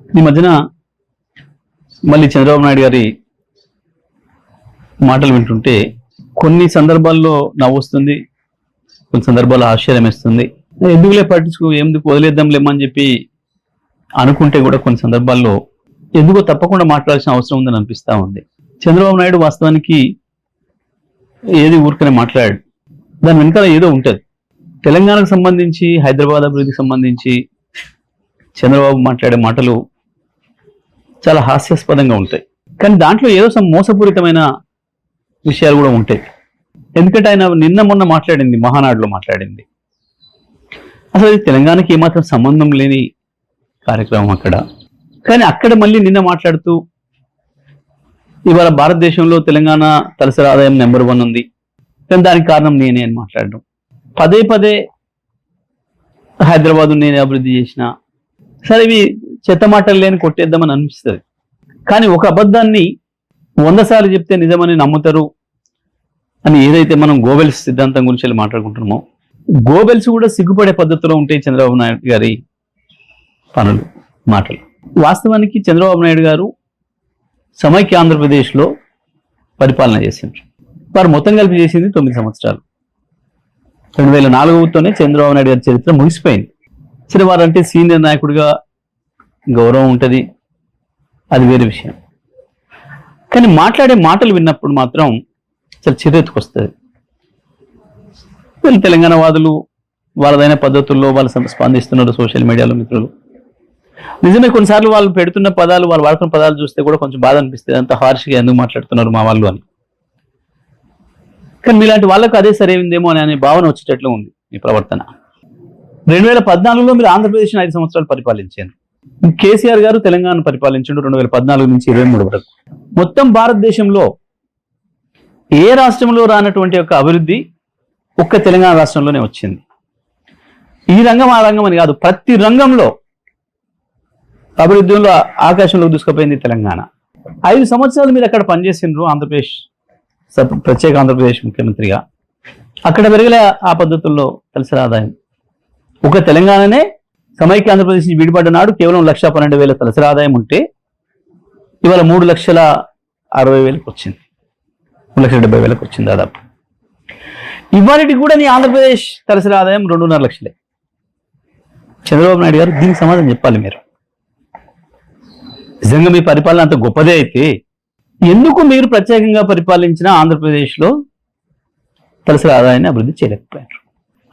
ఈ మధ్యన మళ్ళీ చంద్రబాబు నాయుడు గారి మాటలు వింటుంటే కొన్ని సందర్భాల్లో నవ్వు వస్తుంది, కొన్ని సందర్భాల్లో ఆశ్చర్యం వేస్తుంది. ఎందుకులే పట్టించుకో, ఎందుకు వదిలేద్దాంలేమని చెప్పి అనుకుంటే కూడా కొన్ని సందర్భాల్లో ఎందుకో తప్పకుండా మాట్లాడాల్సిన అవసరం ఉందని అనిపిస్తూ ఉంది. చంద్రబాబు నాయుడు వాస్తవానికి ఏది ఊరికనే మాట్లాడాడు, దాని వెనకాల ఏదో ఉంటుంది. తెలంగాణకు సంబంధించి, హైదరాబాద్ అభివృద్ధికి సంబంధించి చంద్రబాబు మాట్లాడే మాటలు చాలా హాస్యాస్పదంగా ఉంటాయి. కానీ దాంట్లో ఏదో మోసపూరితమైన విషయాలు కూడా ఉంటాయి. ఎందుకంటే ఆయన నిన్న మొన్న మాట్లాడింది, మహానాడులో మాట్లాడింది, అసలు అది తెలంగాణకి ఏమాత్రం సంబంధం లేని కార్యక్రమం అక్కడ. కానీ అక్కడ మళ్ళీ నిన్న మాట్లాడుతూ ఇవాళ భారతదేశంలో తెలంగాణ తలసరి ఆదాయం నెంబర్ 1 ఉంది, కానీ దానికి కారణం నేనే అని మాట్లాడడం. పదే పదే హైదరాబాద్ నేనే అభివృద్ధి చేసిన. సరే, ఇవి చెత్త మాటలు లేని కొట్టేద్దామని అనిపిస్తుంది. కానీ ఒక అబద్ధాన్ని 100 సార్లు చెప్తే నిజమని నమ్ముతారు అని ఏదైతే మనం గోబెల్స్ సిద్ధాంతం గురించి మాట్లాడుకుంటున్నామో, గోబెల్స్ కూడా సిగ్గుపడే పద్ధతిలో ఉంటాయి చంద్రబాబు నాయుడు గారి పనులు, మాటలు. వాస్తవానికి చంద్రబాబు నాయుడు గారు సమైక్య ఆంధ్రప్రదేశ్లో పరిపాలన చేసిండ్రు. వారు మొత్తం కలిపి చేసింది 9 సంవత్సరాలు. 2004తోనే చంద్రబాబు నాయుడు గారి చరిత్ర ముగిసిపోయింది. సరే, వారంటే సీనియర్ నాయకుడిగా గౌరవం ఉంటుంది, అది వేరే విషయం. కానీ మాట్లాడే మాటలు విన్నప్పుడు మాత్రం చాలా చిరెత్తుకొస్తుంది. వీళ్ళు తెలంగాణ వాదులు వాళ్ళదైన పద్ధతుల్లో వాళ్ళు స్పందిస్తున్నారు సోషల్ మీడియాలో. మిత్రులు, నిజమే, కొన్నిసార్లు వాళ్ళు పెడుతున్న పదాలు, వాళ్ళు వాడుతున్న పదాలు చూస్తే కూడా కొంచెం బాధ అనిపిస్తుంది. అంత హార్ష్గా ఎందుకు మాట్లాడుతున్నారు మా వాళ్ళు అని. కానీ మీలాంటి వాళ్ళకు అదే సరైందేమో అనే భావన వచ్చేటట్లు ఉంది మీ ప్రవర్తన. 2014లో మీరు ఆంధ్రప్రదేశ్ని 5 సంవత్సరాలు పరిపాలించారు. కేసీఆర్ గారు తెలంగాణ పరిపాలించారు 2014 నుంచి 23 వరకు. మొత్తం భారతదేశంలో ఏ రాష్ట్రంలో రానటువంటి ఒక అభివృద్ధి ఒక్క తెలంగాణ రాష్ట్రంలోనే వచ్చింది. ఈ రంగం ఆ రంగం అని కాదు, ప్రతి రంగంలో అభివృద్ధిలో ఆకాశంలో దూసుకుపోయింది తెలంగాణ. 5 సంవత్సరాలు మీరు అక్కడ పనిచేసిండ్రు, ఆంధ్రప్రదేశ్ ప్రత్యేక ఆంధ్రప్రదేశ్ ముఖ్యమంత్రిగా. అక్కడ పెరగలే ఆ పద్ధతుల్లో తలసరి ఆదాయం. ఒక తెలంగాణనే సమైక్య ఆంధ్రప్రదేశ్ నుంచి విడిపడ్డ నాడు కేవలం 1,12,000 తలసరి ఆదాయం ఉంటే ఇవాళ 3,60,000 వచ్చింది, 3,70,000 వచ్చింది దాదాపు. ఇవాళకి కూడా నీ ఆంధ్రప్రదేశ్ తలసరి ఆదాయం 2.5 లక్షలే. చంద్రబాబు నాయుడు గారు దీనికి సమాధానం చెప్పాలి. మీరు నిజంగా మీ పరిపాలన అంత గొప్పదే అయితే ఎందుకు మీరు ప్రత్యేకంగా పరిపాలించిన ఆంధ్రప్రదేశ్లో తలసరి ఆదాయాన్ని అభివృద్ధి చేయలేకపోయారు?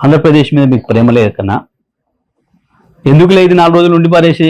ఆంధ్రప్రదేశ్ మీద మీకు ప్రేమ లేకన్నా, ఎందుకు లేదు 4 రోజులు ఉండి పారేసి